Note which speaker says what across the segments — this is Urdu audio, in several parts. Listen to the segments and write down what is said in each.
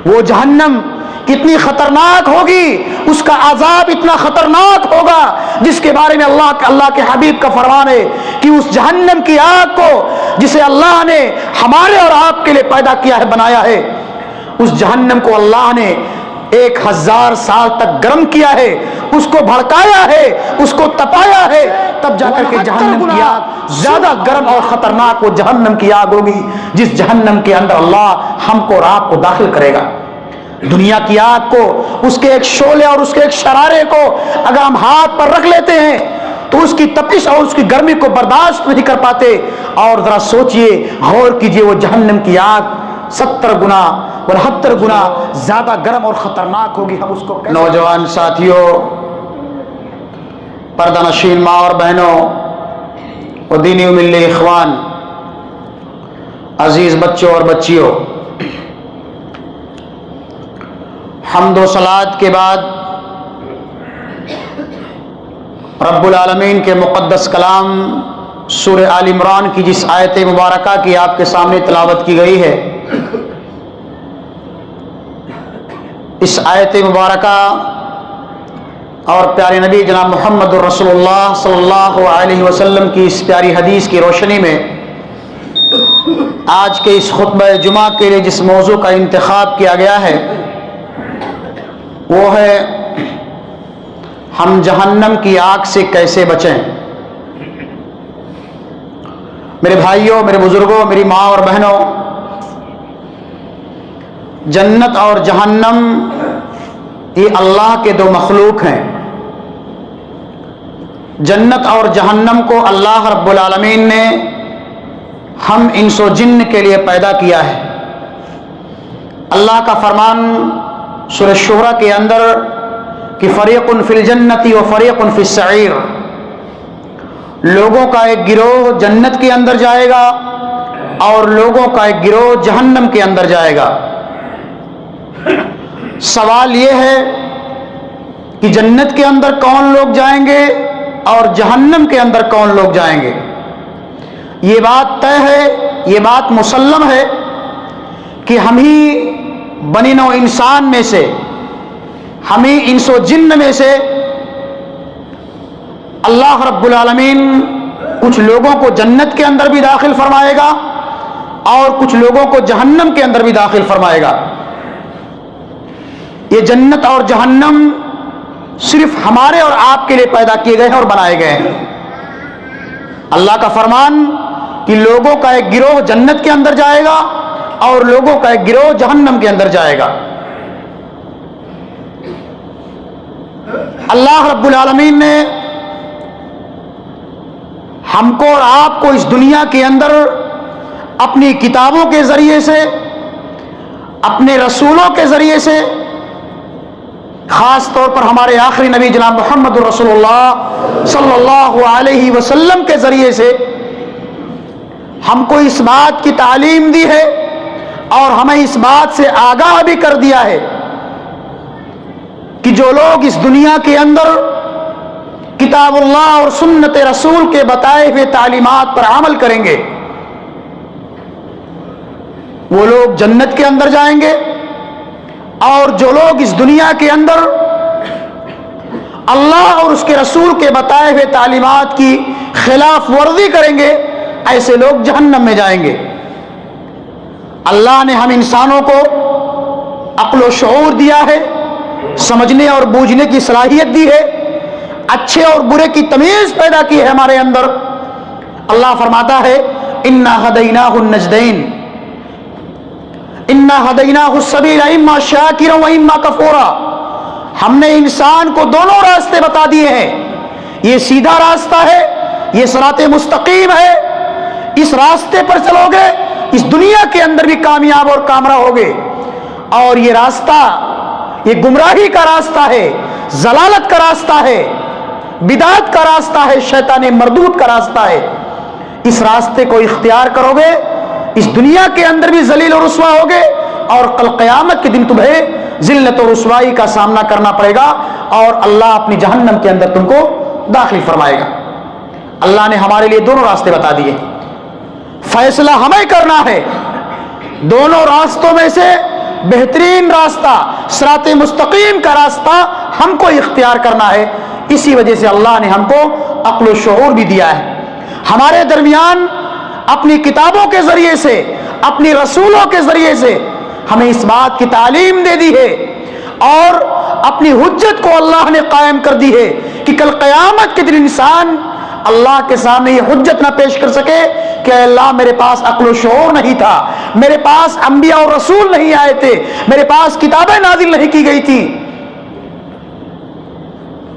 Speaker 1: وہ جہنم کتنی خطرناک ہوگی، اس کا عذاب اتنا خطرناک ہوگا جس کے بارے میں اللہ کے حبیب کا فرمان ہے کہ اس جہنم کی آگ کو جسے اللہ نے ہمارے اور آپ کے لیے پیدا کیا ہے، بنایا ہے، اس جہنم کو اللہ نے 1000 سال تک گرم کیا ہے، اس کو بھڑکایا ہے، اس کو تپایا ہے، تب جا کر کے جہنم کی آگ زیادہ گرم اور خطرناک وہ جہنم کی آگ ہوگی جس جہنم کے اندر اللہ ہم کو اور آپ کو داخل کرے گا۔ دنیا کی آگ کو، اس کے ایک شعلے اور اس کے ایک شرارے کو اگر ہم ہاتھ پر رکھ لیتے ہیں تو اس کی تپش اور اس کی گرمی کو برداشت نہیں کر پاتے، اور ذرا سوچئے، غور کیجئے، وہ جہنم کی آگ 70 گنا 72 گنا زیادہ گرم اور خطرناک ہوگی، ہم اس کو کیسے؟ نوجوان ساتھیوں، پردہ نشین ماں اور بہنوں اور دینی و ملی اخوان، عزیز بچوں اور بچیوں، حمد و صلات کے بعد رب العالمین کے مقدس کلام سورہ آل عمران کی جس آیت مبارکہ کی آپ کے سامنے تلاوت کی گئی ہے، اس آیت مبارکہ اور پیارے نبی جناب محمد رسول اللہ صلی اللہ علیہ وسلم کی اس پیاری حدیث کی روشنی میں آج کے اس خطبہ جمعہ کے لیے جس موضوع کا انتخاب کیا گیا ہے وہ ہے ہم جہنم کی آگ سے کیسے بچیں۔ میرے بھائیوں، میرے بزرگوں، میری ماں اور بہنوں، جنت اور جہنم یہ اللہ کے دو مخلوق ہیں۔ جنت اور جہنم کو اللہ رب العالمین نے ہم انس و جن کے لیے پیدا کیا ہے۔ اللہ کا فرمان سورہ شورى کے اندر کہ فریق فی الجنت و فریق فی السعیر، لوگوں کا ایک گروہ جنت کے اندر جائے گا اور لوگوں کا ایک گروہ جہنم کے اندر جائے گا۔ سوال یہ ہے کہ جنت کے اندر کون لوگ جائیں گے اور جہنم کے اندر کون لوگ جائیں گے؟ یہ بات طے ہے، یہ بات مسلم ہے کہ ہم ہی بنی نوع انسان میں سے، ہم ہی انس و جن میں سے اللہ رب العالمین کچھ لوگوں کو جنت کے اندر بھی داخل فرمائے گا اور کچھ لوگوں کو جہنم کے اندر بھی داخل فرمائے گا۔ یہ جنت اور جہنم صرف ہمارے اور آپ کے لیے پیدا کیے گئے ہیں اور بنائے گئے ہیں۔ اللہ کا فرمان کہ لوگوں کا ایک گروہ جنت کے اندر جائے گا اور لوگوں کا ایک گروہ جہنم کے اندر جائے گا۔ اللہ رب العالمین نے ہم کو اور آپ کو اس دنیا کے اندر اپنی کتابوں کے ذریعے سے، اپنے رسولوں کے ذریعے سے، خاص طور پر ہمارے آخری نبی جناب محمد رسول اللہ صلی اللہ علیہ وسلم کے ذریعے سے ہم کو اس بات کی تعلیم دی ہے اور ہمیں اس بات سے آگاہ بھی کر دیا ہے کہ جو لوگ اس دنیا کے اندر کتاب اللہ اور سنت رسول کے بتائے ہوئے تعلیمات پر عمل کریں گے وہ لوگ جنت کے اندر جائیں گے، اور جو لوگ اس دنیا کے اندر اللہ اور اس کے رسول کے بتائے ہوئے تعلیمات کی خلاف ورزی کریں گے ایسے لوگ جہنم میں جائیں گے۔ اللہ نے ہم انسانوں کو عقل و شعور دیا ہے، سمجھنے اور بوجھنے کی صلاحیت دی ہے، اچھے اور برے کی تمیز پیدا کی ہے ہمارے اندر۔ اللہ فرماتا ہے انا ہدیناہ النجدین، انا ہدیناہ السبیل اما شاکرا و اما کفورا، ہم نے انسان کو دونوں راستے بتا دیے ہیں، یہ سیدھا راستہ ہے، یہ صراط مستقیم ہے، اس راستے پر چلو گے اس دنیا کے اندر بھی کامیاب اور کامرا ہوگے، اور یہ راستہ یہ گمراہی کا راستہ ہے، ضلالت کا راستہ ہے، بدعت کا راستہ ہے، شیطان مردود کا راستہ ہے۔ اس راستے کو اختیار کرو گے اس دنیا کے اندر بھی ذلیل و رسوا ہوگے، اور کل قیامت کے دن تمہیں ذلت و رسوائی کا سامنا کرنا پڑے گا، اور اللہ اپنی جہنم کے اندر تم کو داخل فرمائے گا۔ اللہ نے ہمارے لیے دونوں راستے بتا دیے، فیصلہ ہمیں کرنا ہے، دونوں راستوں میں سے بہترین راستہ صراط مستقیم کا راستہ ہم کو اختیار کرنا ہے۔ اسی وجہ سے اللہ نے ہم کو عقل و شعور بھی دیا ہے، ہمارے درمیان اپنی کتابوں کے ذریعے سے، اپنی رسولوں کے ذریعے سے ہمیں اس بات کی تعلیم دے دی ہے، اور اپنی حجت کو اللہ نے قائم کر دی ہے کہ کل قیامت کے دن انسان اللہ کے سامنے یہ حجت نہ پیش کر سکے کہ اے اللہ میرے پاس عقل و شعور نہیں تھا، میرے پاس انبیاء اور رسول نہیں آئے تھے، میرے پاس کتابیں نازل نہیں کی گئی تھی۔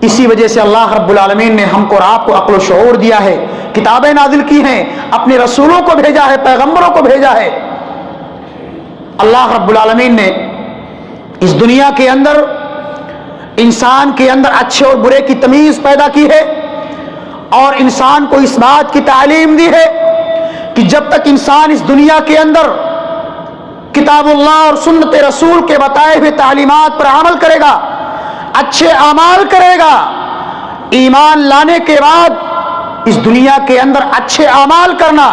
Speaker 1: اسی وجہ سے اللہ رب العالمین نے ہم کو اور آپ کو عقل و شعور دیا ہے، کتابیں نازل کی ہیں، اپنے رسولوں کو بھیجا ہے، پیغمبروں کو بھیجا ہے۔ اللہ رب العالمین نے اس دنیا کے اندر انسان کے اندر اچھے اور برے کی تمیز پیدا کی ہے، اور انسان کو اس بات کی تعلیم دی ہے کہ جب تک انسان اس دنیا کے اندر کتاب اللہ اور سنت رسول کے بتائے ہوئے تعلیمات پر عمل کرے گا، اچھے اعمال کرے گا، ایمان لانے کے بعد اس دنیا کے اندر اچھے اعمال کرنا،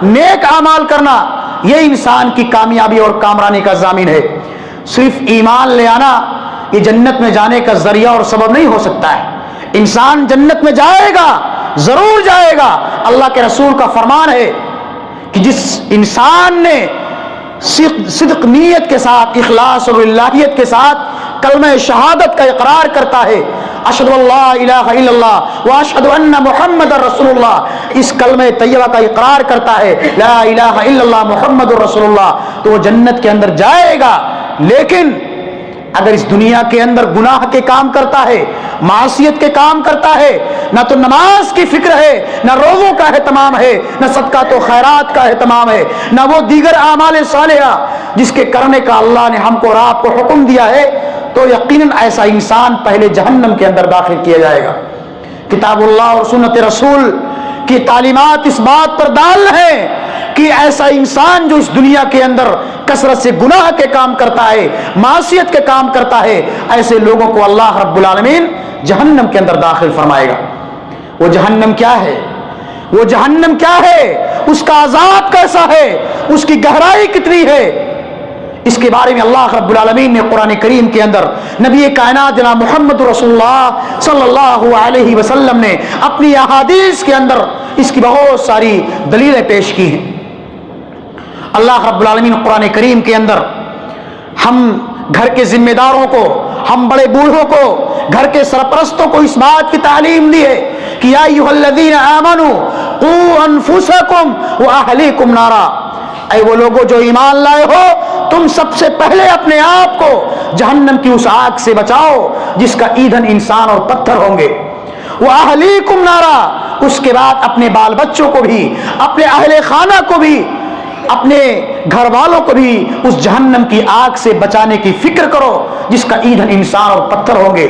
Speaker 1: نیک اعمال کرنا، یہ انسان کی کامیابی اور کامرانی کا ضامن ہے۔ صرف ایمان لے آنا یہ جنت میں جانے کا ذریعہ اور سبب نہیں ہو سکتا ہے۔ انسان جنت میں جائے گا، ضرور جائے گا۔ اللہ کے رسول کا فرمان ہے کہ جس انسان نے صدق نیت کے ساتھ، اخلاص اور الہیت کے ساتھ کلمہ شہادت کا اقرار کرتا ہے، اشہد اللہ الہ الا اللہ واشہد ان محمد رسول اللہ، اس کلمہ طیبہ کا اقرار کرتا ہے، لا الہ الا اللہ محمد رسول اللہ، تو وہ جنت کے اندر جائے گا۔ لیکن اگر اس دنیا کے اندر گناہ کے کام کرتا ہے، معصیت کے کام کرتا ہے، نہ تو نماز کی فکر ہے، نہ روزوں کا اہتمام ہے، نہ صدقات و خیرات کا اہتمام ہے، نہ وہ دیگر اعمال صالحہ جس کے کرنے کا اللہ نے ہم کو اور آپ کو حکم دیا ہے، تو یقیناً ایسا انسان پہلے جہنم کے اندر داخل کیا جائے گا۔ کتاب اللہ اور سنت رسول کی تعلیمات اس بات پر دال ہے کہ ایسا انسان جو اس دنیا کے اندر کثرت سے گناہ کے کام کرتا ہے، معصیت کے کام کرتا ہے، ایسے لوگوں کو اللہ رب العالمین جہنم کے اندر داخل فرمائے گا۔ وہ جہنم کیا ہے؟ وہ جہنم کیا ہے؟ اس کا عذاب کیسا ہے؟ اس کی گہرائی کتنی ہے؟ اس کے بارے میں اللہ رب العالمین نے قرآن کریم کے اندر نبی کائنات جناب محمد رسول اللہ صلی اللہ علیہ وسلم نے اپنی احادیث کے اندر اس کی بہت ساری دلیلیں پیش کی ہیں۔ اللہ رب العالمین قرآن کریم کے اندر ہم گھر کے ذمہ داروں کو، ہم بڑے بوڑھوں کو، گھر کے سرپرستوں کو اس بات کی تعلیم دی ہے کہ یا ایھا الذین آمنوا قوا انفسکم واہلیکم نارا، اے وہ لوگوں جو ایمان لائے ہو، تم سب سے پہلے اپنے آپ کو جہنم کی اس آگ سے بچاؤ جس کا ایندھن انسان اور پتھر ہوں گے، واہلیکم نارا، اس کے بعد اپنے بال بچوں کو بھی، اپنے اہل خانہ کو بھی، اپنے گھر والوں کو بھی اس جہنم کی آگ سے بچانے کی فکر کرو جس کا ایندھن انسان اور پتھر ہوں گے۔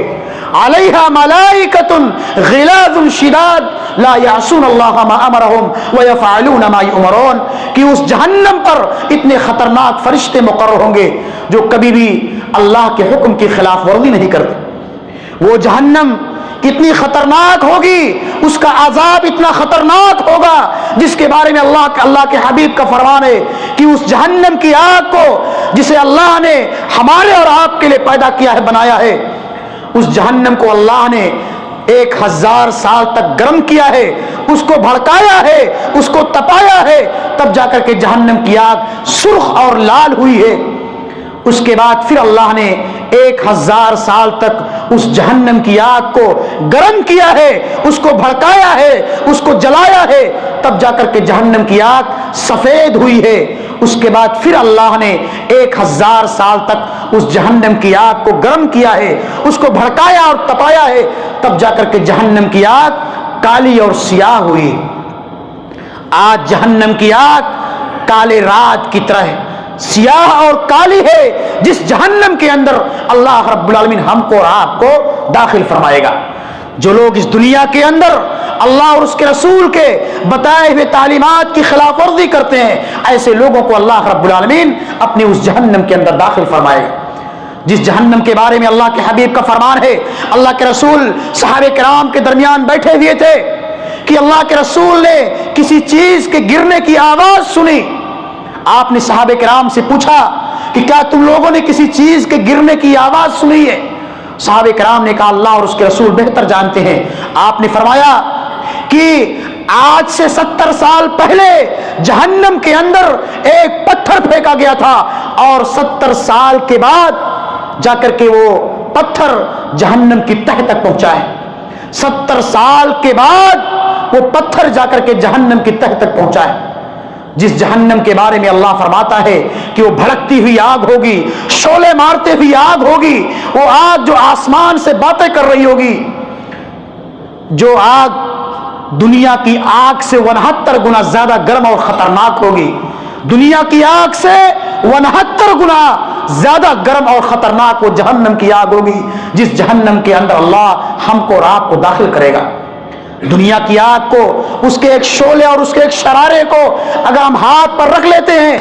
Speaker 1: علیہا ملائکۃ غلاظ شداد لا یعصون اللہ ما امرہم ویفعلون ما یؤمرون، کہ اس جہنم پر اتنے خطرناک فرشتے مقرر ہوں گے جو کبھی بھی اللہ کے حکم کی خلاف ورزی نہیں کرتے۔ وہ جہنم اتنی خطرناک ہوگی، اس کا عذاب اتنا خطرناک ہوگا جس کے بارے میں اللہ کے حبیب کا فرمان ہے کہ اس جہنم کی آگ کو جسے اللہ نے ہمارے اور آپ کے لیے پیدا کیا ہے، بنایا ہے، اس جہنم کو اللہ نے 1000 سال تک گرم کیا ہے، اس کو بھڑکایا ہے، اس کو تپایا ہے، تب جا کر کے جہنم کی آگ سرخ اور لال ہوئی ہے۔ اس کے بعد پھر اللہ نے 1000 سال تک اس جہنم کی آگ کو گرم کیا ہے، اس کو بھڑکایا ہے، اس کو جلایا ہے، تب جا کر کے جہنم کی آگ سفید ہوئی ہے۔ اس کے بعد پھر اللہ نے 1000 سال تک اس جہنم کی آگ کو گرم کیا ہے، اس کو بھڑکایا اور تپایا ہے، تب جا کر کے جہنم کی آگ کالی اور سیاہ ہوئی۔ آج جہنم کی آگ کالے رات کی طرح سیاہ اور کالی ہے، جس جہنم کے اندر اللہ رب العالمین ہم کو اور آپ کو داخل فرمائے گا۔ جو لوگ اس دنیا کے اندر اللہ اور اس کے رسول کے بتائے ہوئے تعلیمات کی خلاف ورزی کرتے ہیں، ایسے لوگوں کو اللہ رب العالمین اپنی اس جہنم کے اندر داخل فرمائے گا، جس جہنم کے بارے میں اللہ کے حبیب کا فرمان ہے۔ اللہ کے رسول صحابہ کرام کے درمیان بیٹھے ہوئے تھے کہ اللہ کے رسول نے کسی چیز کے گرنے کی آواز سنی۔ آپ نے صحابہ کرام سے پوچھا کہ کیا تم لوگوں نے کسی چیز کے گرنے کی آواز سنی ہے؟ صحابہ کرام نے کہا اللہ اور اس کے رسول بہتر جانتے ہیں۔ آپ نے فرمایا کہ آج سے 70 سال پہلے جہنم کے اندر ایک پتھر پھینکا گیا تھا، اور 70 سال کے بعد جا کر کے وہ پتھر جہنم کی تہ تک پہنچا ہے۔ 70 سال کے بعد وہ پتھر جا کر کے جہنم کی تہ تک پہنچا ہے، جس جہنم کے بارے میں اللہ فرماتا ہے کہ وہ بھڑکتی ہوئی آگ ہوگی، شعلے مارتے ہوئی آگ ہوگی، وہ آگ جو آسمان سے باتیں کر رہی ہوگی، جو آگ دنیا کی آگ سے 69 گنا زیادہ گرم اور خطرناک ہوگی، دنیا کی آگ سے 69 گنا زیادہ گرم اور خطرناک وہ جہنم کی آگ ہوگی، جس جہنم کے اندر اللہ ہم کو اور آپ کو داخل کرے گا۔ دنیا کی آگ کو، اس کے ایک شعلے اور اس کے ایک شرارے کو اگر ہم ہاتھ پر رکھ لیتے ہیں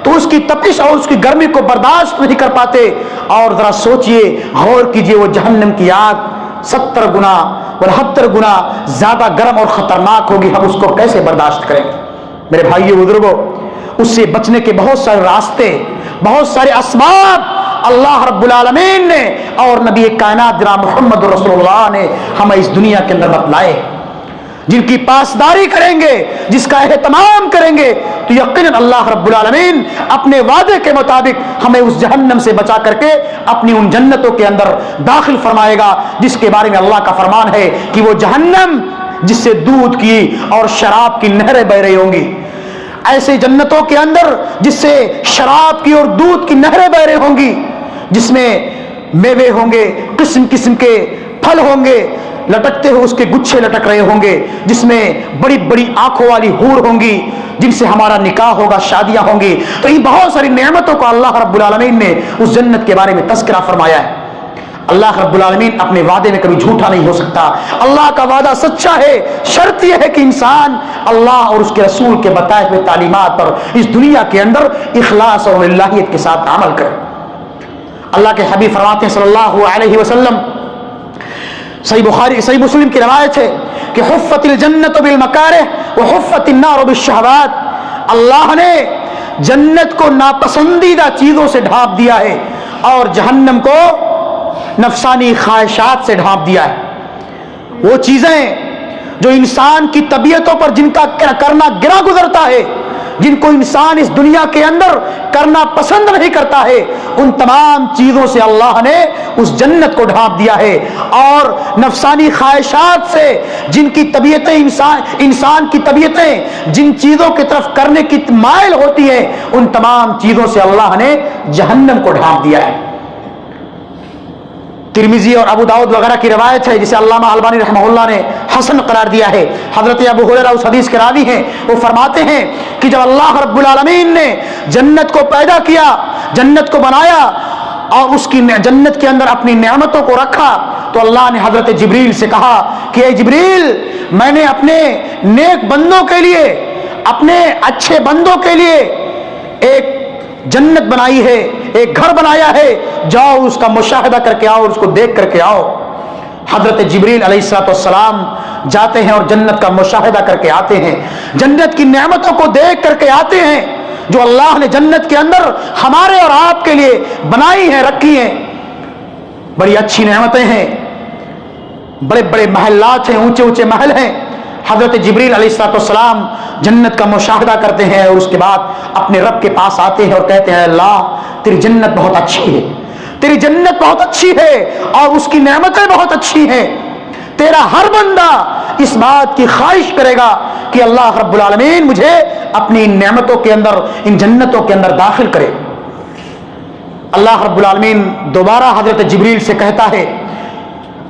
Speaker 1: تو اس کی تپش اور اس کی گرمی کو برداشت نہیں کر پاتے، اور ذرا سوچئے، غور کیجئے، وہ جہنم کی آگ 70 گنا 72 گنا زیادہ گرم اور خطرناک ہوگی، ہم اس کو کیسے برداشت کریں گے؟ میرے بھائیو بزرگوں، اس سے بچنے کے بہت سارے راستے، بہت سارے اسباب اللہ رب العالمین نے اور نبی کائنات جناب محمد رسول اللہ نے ہمیں اس دنیا کے اندر بتلائے، جن کی پاسداری کریں گے، جس کا اہتمام کریں گے تو یقیناً اللہ رب العالمین اپنے وعدے کے مطابق ہمیں اس جہنم سے بچا کر کے اپنی ان جنتوں کے اندر داخل فرمائے گا، جس کے بارے میں اللہ کا فرمان ہے کہ وہ جہنم جس سے دودھ کی اور شراب کی نہریں بہ رہی ہوں گی، ایسے جنتوں کے اندر جس سے شراب کی اور دودھ کی نہریں بہ رہی ہوں گی، جس میں میوے ہوں گے، قسم قسم کے پھل ہوں گے، لٹکتے ہوئے اس کے گچھے لٹک رہے ہوں گے، جس میں بڑی بڑی آنکھوں والی حور ہوں گی، جن سے ہمارا نکاح ہوگا، شادیاں ہوں گی۔ تو یہ بہت ساری نعمتوں کو اللہ رب العالمین نے اس جنت کے بارے میں تذکرہ فرمایا ہے۔ اللہ رب العالمین اپنے وعدے میں کبھی جھوٹا نہیں ہو سکتا، اللہ کا وعدہ سچا ہے، شرط یہ ہے کہ انسان اللہ اور اس کے رسول کے بتائے ہوئے تعلیمات پر اس دنیا کے اندر اخلاص اور للہیت کے ساتھ عمل کرے۔ اللہ کے حبیب فرماتے ہیں صلی اللہ علیہ وسلم، صحیح مسلم کی روایت ہے کہ حفت الجنت بالمکارہ وحفت النار بالشہوات، اللہ نے جنت کو ناپسندیدہ چیزوں سے ڈھانپ دیا ہے اور جہنم کو نفسانی خواہشات سے ڈھانپ دیا ہے۔ وہ چیزیں جو انسان کی طبیعتوں پر جن کا کرنا گرا گزرتا ہے، جن کو انسان اس دنیا کے اندر کرنا پسند نہیں کرتا ہے، ان تمام چیزوں سے اللہ نے اس جنت کو ڈھانپ دیا ہے، اور نفسانی خواہشات سے جن کی طبیعتیں انسان کی طبیعتیں جن چیزوں کی طرف کرنے کی مائل ہوتی ہیں، ان تمام چیزوں سے اللہ نے جہنم کو ڈھانپ دیا ہے۔ ترمذی اور ابو داؤد وغیرہ کی روایت ہے جسے علامہ البانی رحمہ اللہ نے حسن قرار دیا ہے، حضرت ابو ہریرہ اس حدیث کے راوی ہیں، وہ فرماتے ہیں کہ جب اللہ رب العالمین نے جنت کو پیدا کیا، جنت کو بنایا اور اس کی جنت کے اندر اپنی نعمتوں کو رکھا، تو اللہ نے حضرت جبریل سے کہا کہ اے جبریل، میں نے اپنے نیک بندوں کے لیے، اپنے اچھے بندوں کے لیے ایک جنت بنائی ہے، ایک گھر بنایا ہے، جاؤ اس کا مشاہدہ کر کے آؤ اور اس کو دیکھ کر کے آؤ۔ حضرت جبریل علیہ السلام جاتے ہیں اور جنت کا مشاہدہ کر کے آتے ہیں، جنت کی نعمتوں کو دیکھ کر کے آتے ہیں جو اللہ نے جنت کے اندر ہمارے اور آپ کے لیے بنائی ہیں، رکھی ہیں۔ بڑی اچھی نعمتیں ہیں، بڑے بڑے محلات ہیں، اونچے اونچے محل ہیں۔ حضرت جبریل علیہ السلام جنت کا مشاہدہ کرتے ہیں اور اس کے بعد اپنے رب کے پاس آتے ہیں اور کہتے ہیں اللہ تیری جنت بہت اچھی ہے، تیری جنت بہت اچھی ہے اور اس کی نعمتیں بہت اچھی ہیں، تیرا ہر بندہ اس بات کی خواہش کرے گا کہ اللہ رب العالمین مجھے اپنی ان نعمتوں کے اندر، ان جنتوں کے اندر داخل کرے۔ اللہ رب العالمین دوبارہ حضرت جبریل سے کہتا ہے،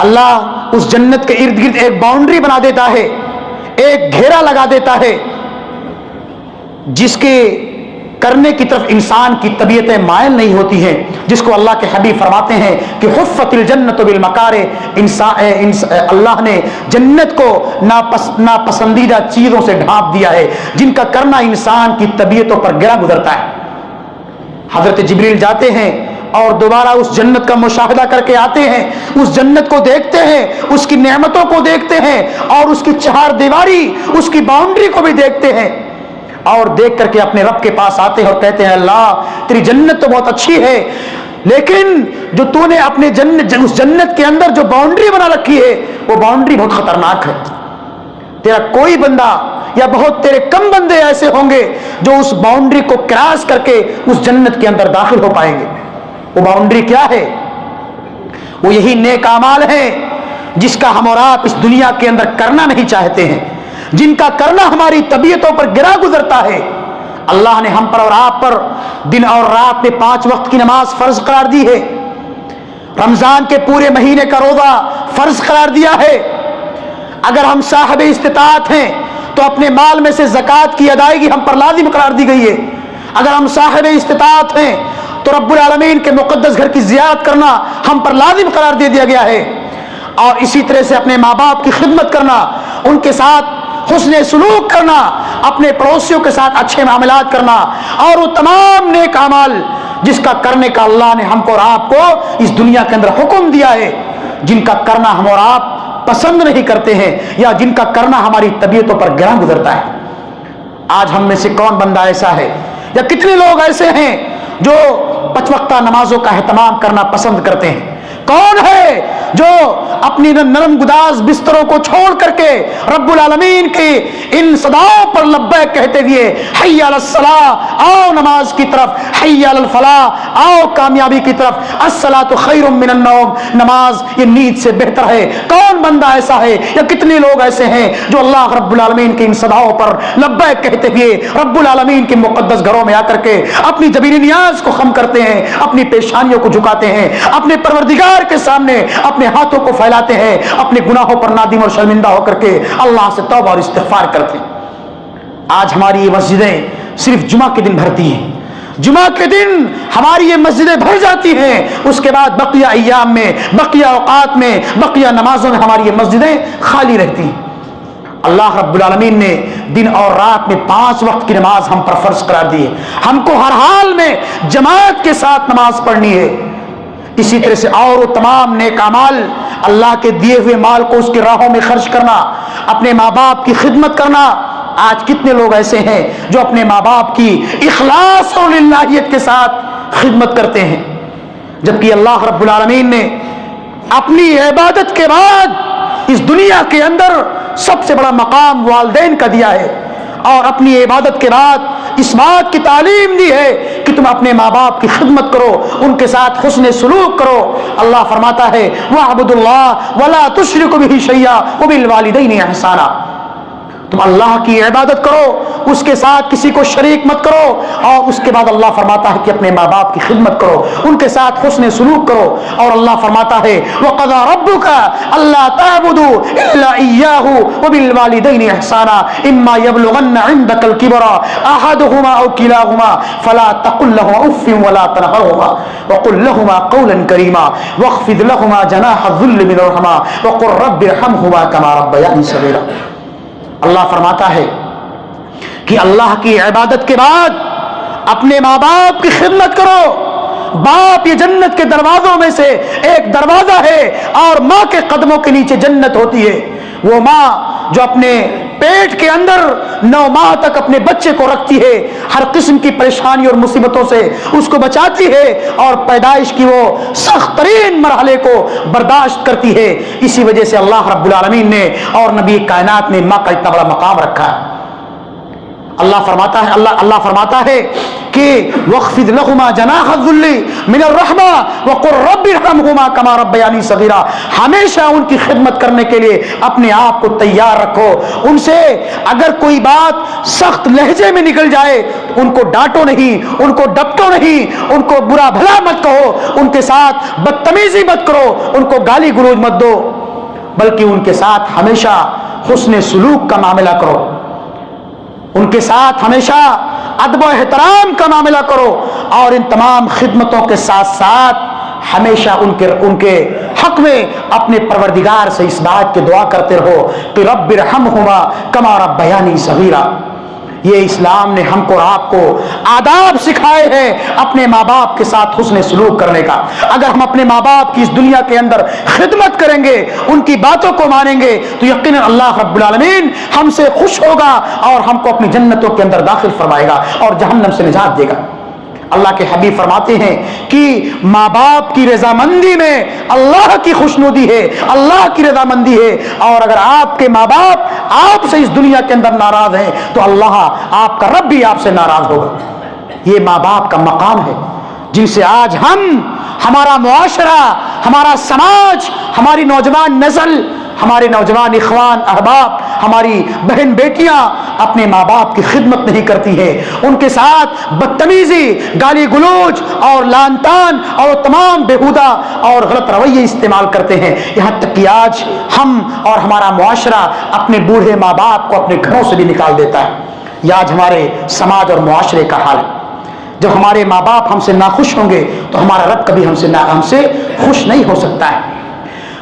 Speaker 1: اللہ اس جنت کے ارد گرد ایک باؤنڈری بنا دیتا ہے، ایک گھیرا لگا دیتا ہے جس کے کرنے کی طرف انسان کی طبیعتیں مائل نہیں ہوتی ہیں، جس کو اللہ کے حبیب فرماتے ہیں کہ حفت الجنت بالمکارہ، اللہ نے جنت کو ناپسندیدہ چیزوں سے ڈھانپ دیا ہے جن کا کرنا انسان کی طبیعتوں پر گرا گزرتا ہے۔ حضرت جبریل جاتے ہیں اور دوبارہ اس جنت کا مشاہدہ کر کے آتے ہیں، اس جنت کو دیکھتے ہیں، اس کی نعمتوں کو دیکھتے ہیں اور اس کی چہار دیواری، اس کی باؤنڈری کو بھی دیکھتے ہیں، اور دیکھ کر کے اپنے رب کے پاس آتے ہیں اور کہتے ہیں اللہ تیری جنت تو بہت اچھی ہے، لیکن جو تو نے اپنے اس جنت کے اندر جو باؤنڈری بنا رکھی ہے وہ باؤنڈری بہت خطرناک ہے۔ تیرا کوئی بندہ یا بہت تیرے کم بندے ایسے ہوں گے جو اس باؤنڈری کو کراس کر کے اس جنت کے اندر داخل ہو پائیں گے۔ وہ باؤنڈری کیا ہے؟ وہ یہی نیک اعمال ہیں جس کا ہم اور آپ اس دنیا کے اندر کرنا نہیں چاہتے ہیں، جن کا کرنا ہماری طبیعتوں پر گرا گزرتا ہے۔ اللہ نے ہم پر اور آپ پر دن اور رات میں 5 وقت کی نماز فرض قرار دی ہے، رمضان کے پورے مہینے کا روزہ فرض قرار دیا ہے۔ اگر ہم صاحب استطاعت ہیں تو اپنے مال میں سے زکوٰۃ کی ادائیگی ہم پر لازم قرار دی گئی ہے۔ اگر ہم صاحب استطاعت ہیں تو رب العالمین کے مقدس گھر کی زیارت کرنا ہم پر لازم قرار دے دیا گیا ہے، اور اسی طرح سے اپنے ماں باپ کی خدمت کرنا، ان کے ساتھ حسن سلوک کرنا، اپنے پڑوسیوں کے ساتھ اچھے معاملات کرنا، اور وہ تمام نیک اعمال جس کا کرنے کا اللہ نے ہم کو اور آپ کو اس دنیا کے اندر حکم دیا ہے، جن کا کرنا ہم اور آپ پسند نہیں کرتے ہیں یا جن کا کرنا ہماری طبیعتوں پر گراں گزرتا ہے۔ آج ہم میں سے کون بندہ ایسا ہے یا کتنے لوگ ایسے ہیں جو 5 وقتہ نمازوں کا اہتمام کرنا پسند کرتے ہیں؟ کون ہے جو اپنی نرم گداز بستروں کو چھوڑ کر کے رب العالمین کی ان صداؤں پر لبیک کہتے ہوئے حی علی الصلاۃ، آؤ نماز کی طرف، حی علی الفلاح، آؤ کامیابی کی طرف، الصلاۃ خیر من النوم، نماز یہ نیند سے بہتر ہے؟ کون بندہ ایسا ہے یا کتنے لوگ ایسے ہیں جو اللہ رب العالمین کی ان صداؤں پر لبیک کہتے ہوئے رب العالمین کے مقدس گھروں میں آ کر کے اپنی جبینی نیاز کو خم کرتے ہیں، اپنی پیشانیوں کو جھکاتے ہیں، اپنے پروردگار کے سامنے اپنے ہاتھوں کو پھیلاتے ہیں، اپنے گناہوں پر نادم اور شرمندہ ہو کر کے اللہ سے توبہ اور استغفار کرتے ہیں؟ آج ہماری یہ مسجدیں صرف جمعہ کے دن بھرتی ہیں، جمعہ کے دن ہماری یہ مسجدیں بھر جاتی ہیں، اس کے بعد بقیہ ایام میں، بقیہ اوقات میں، بقیہ نمازوں میں ہماری یہ مسجدیں خالی رہتی ہیں۔ اللہ رب العالمین نے دن اور رات میں 5 وقت کی نماز ہم پر فرض قرار دی ہے، ہم کو ہر حال میں جماعت کے ساتھ نماز پڑھنی ہے۔ اسی طرح سے اور وہ تمام نیک اعمال، اللہ کے دیے ہوئے مال کو اس کی راہوں میں خرچ کرنا، اپنے ماں باپ کی خدمت کرنا۔ آج کتنے لوگ ایسے ہیں جو اپنے ماں باپ کی اخلاص اور للہیت کے ساتھ خدمت کرتے ہیں، جبکہ اللہ رب العالمین نے اپنی عبادت کے بعد اس دنیا کے اندر سب سے بڑا مقام والدین کا دیا ہے، اور اپنی عبادت کے بعد اس بات کی تعلیم دی ہے کہ تم اپنے ماں باپ کی خدمت کرو، ان کے ساتھ حسن سلوک کرو۔ اللہ فرماتا ہے وَاعْبُدُوا اللَّهَ وَلَا تُشْرِكُوا بِهِ شَيْئًا وَبِالْوَالِدَيْنِ احسانا، تم اللہ کی عبادت کرو، اس کے ساتھ کسی کو شریک مت کرو، اور اس کے بعد اللہ فرماتا ہے کہ اپنے ماں باپ کی خدمت کرو، ان کے ساتھ حسن سلوک کرو۔ اور اللہ فرماتا ہے وَقَضَىٰ رَبُّكَ أَلَّا تَعْبُدُوا إِلَّا إِيَّاهُ وَبِالْوَالِدَيْنِ إِحْسَانًا إِمَّا يَبْلُغَنَّ عِندَكَ الْكِبَرَ أَحَدُهُمَا أَوْ كِلَاهُمَا فَلَا تَقُل لَّهُمَا أُفٍّ وَلَا تَنْهَرْهُمَا وَقُل لَّهُمَا قَوْلًا كَرِيمًا وَاخْفِضْ لَهُمَا جَنَاحَ الذُّلِّ مِنَ الرَّحْمَةِ وَقُل رَّبِّ ارْحَمْهُمَا كَمَا رَبَّيَانِي صَغِيرًا۔ اللہ فرماتا ہے کہ اللہ کی عبادت کے بعد اپنے ماں باپ کی خدمت کرو۔ باپ یہ جنت کے دروازوں میں سے ایک دروازہ ہے، اور ماں کے قدموں کے نیچے جنت ہوتی ہے۔ وہ ماں جو اپنے پیٹ کے اندر 9 ماہ تک اپنے بچے کو رکھتی ہے، ہر قسم کی پریشانی اور مصیبتوں سے اس کو بچاتی ہے، اور پیدائش کی وہ سخت ترین مرحلے کو برداشت کرتی ہے۔ اسی وجہ سے اللہ رب العالمین نے اور نبی کائنات نے ماں کا اتنا بڑا مقام رکھا ہے۔ اللہ فرماتا ہے کہ وَاخْفِضْ لَهُمَا جَنَاحَ الذُّلِّ مِنَ الرَّحْمَةِ وَقُل رَّبِّ ارْحَمْهُمَا كَمَا رَبَّيَانِي صَغِيرًا۔ ہمیشہ ان کی خدمت کرنے کے لیے اپنے آپ کو تیار رکھو، ان سے اگر کوئی بات سخت لہجے میں نکل جائے تو ان کو ڈانٹو نہیں، ان کو ڈپٹو نہیں، ان کو برا بھلا مت کہو، ان کے ساتھ بدتمیزی مت کرو، ان کو گالی گلوچ مت دو، بلکہ ان کے ساتھ ہمیشہ حسن سلوک کا معاملہ کرو، ان کے ساتھ ہمیشہ ادب و احترام کا معاملہ کرو، اور ان تمام خدمتوں کے ساتھ ساتھ ہمیشہ ان کے حق میں اپنے پروردگار سے اس بات کی دعا کرتے رہو کہ رب ارحمہما کما ربیانی صغیرا۔ یہ اسلام نے ہم کو اور آپ کو آداب سکھائے ہیں اپنے ماں باپ کے ساتھ حسن سلوک کرنے کا۔ اگر ہم اپنے ماں باپ کی اس دنیا کے اندر خدمت کریں گے، ان کی باتوں کو مانیں گے، تو یقیناً اللہ رب العالمین ہم سے خوش ہوگا اور ہم کو اپنی جنتوں کے اندر داخل فرمائے گا اور جہنم سے نجات دے گا۔ اللہ کے حبیب فرماتے ہیں کہ ماں باپ کی رضامندی میں اللہ کی خوشنودی ہے، اللہ کی رضامندی ہے، اور اگر آپ کے ماں باپ آپ سے اس دنیا کے اندر ناراض ہیں تو اللہ آپ کا رب بھی آپ سے ناراض ہوگا۔ یہ ماں باپ کا مقام ہے جن سے آج ہم، ہمارا معاشرہ، ہمارا سماج، ہماری نوجوان نسل، ہمارے نوجوان اخوان احباب، ہماری بہن بیٹیاں اپنے ماں باپ کی خدمت نہیں کرتی ہیں، ان کے ساتھ بدتمیزی، گالی گلوچ اور لعن طعن اور تمام بیہودہ اور غلط رویے استعمال کرتے ہیں، یہاں تک کہ آج ہم اور ہمارا معاشرہ اپنے بوڑھے ماں باپ کو اپنے گھروں سے بھی نکال دیتا ہے۔ یہ آج ہمارے سماج اور معاشرے کا حال ہے۔ جب ہمارے ماں باپ ہم سے ناخوش ہوں گے تو ہمارا رب کبھی ہم سے خوش نہیں ہو سکتا ہے۔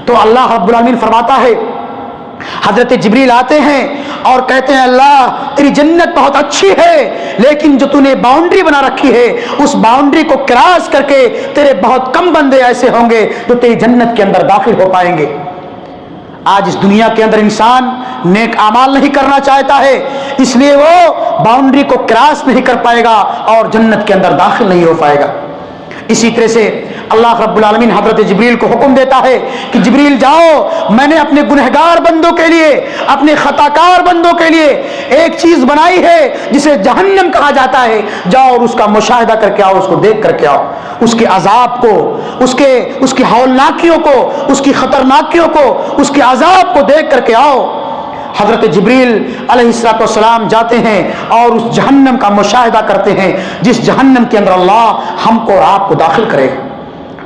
Speaker 1: تو اللہ رب العالمین فرماتا ہے، حضرت جبریل آتے ہیں اور کہتے ہیں اللہ تیری جنت بہت اچھی ہے، لیکن جو تو نے باؤنڈری بنا رکھی ہے اس باؤنڈری کو کراس کر کے تیرے بہت کم بندے ایسے ہوں گے جو تیری جنت کے اندر داخل ہو پائیں گے۔ آج اس دنیا کے اندر انسان نیک اعمال نہیں کرنا چاہتا ہے، اس لیے وہ باؤنڈری کو کراس نہیں کر پائے گا اور جنت کے اندر داخل نہیں ہو پائے گا۔ اسی طرح سے اللہ رب العالمین حضرت جبریل کو حکم دیتا ہے کہ جبریل جاؤ، میں نے اپنے گنہگار بندوں کے لیے، اپنے خطاکار بندوں کے لیے ایک چیز بنائی ہے جسے جہنم کہا جاتا ہے، جاؤ اور اس کا مشاہدہ کر کے آؤ، اس کو دیکھ کر کے آؤ، اس کے عذاب کو، اس کی ہولناکیوں کو، اس کی خطرناکیوں کو، اس کے عذاب کو دیکھ کر کے آؤ۔ حضرت جبریل علیہ السلام جاتے ہیں اور اس جہنم کا مشاہدہ کرتے ہیں جس جہنم کے اندر اللہ ہم کو اور آپ کو داخل کرے گا۔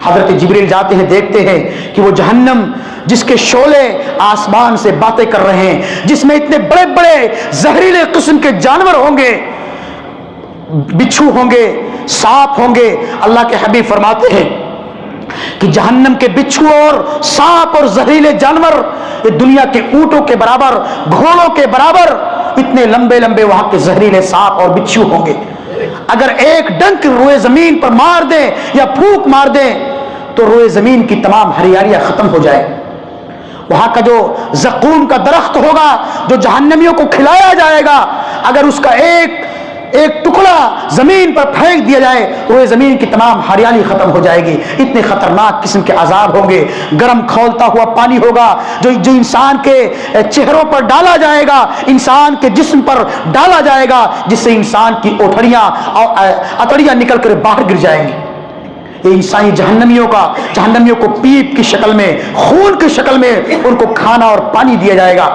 Speaker 1: حضرت جبریل جاتے ہیں، دیکھتے ہیں کہ وہ جہنم جس کے شعلے آسمان سے باتیں کر رہے ہیں، جس میں اتنے بڑے بڑے زہریلے قسم کے جانور ہوں گے، بچھو ہوں گے، سانپ ہوں گے۔ اللہ کے حبیب فرماتے ہیں کہ جہنم کے بچھو اور سانپ اور زہریلے جانور یہ دنیا کے اونٹوں کے برابر، گھوڑوں کے برابر اتنے لمبے لمبے وہاں کے زہریلے سانپ اور بچھو ہوں گے۔ اگر ایک ڈنک روئے زمین پر مار دیں یا پھونک مار دیں تو روئے زمین کی تمام ہریالیاں ختم ہو جائے۔ وہاں کا جو زقوم کا درخت ہوگا جو جہنمیوں کو کھلایا جائے گا، اگر اس کا ایک ٹکڑا زمین پر پھینک دیا جائے روئے زمین کی تمام ہریالی ختم ہو جائے گی۔ اتنے خطرناک قسم کے عذاب ہوں گے۔ گرم کھولتا ہوا پانی ہوگا جو انسان کے چہروں پر ڈالا جائے گا، انسان کے جسم پر ڈالا جائے گا، جس سے انسان کی اوٹھڑیاں اور اتڑیاں نکل کر باہر گر جائیں گی۔ یہ انسانی جہنمیوں کو پیپ کی شکل میں، خون کی شکل میں ان کو کھانا اور پانی دیا جائے گا،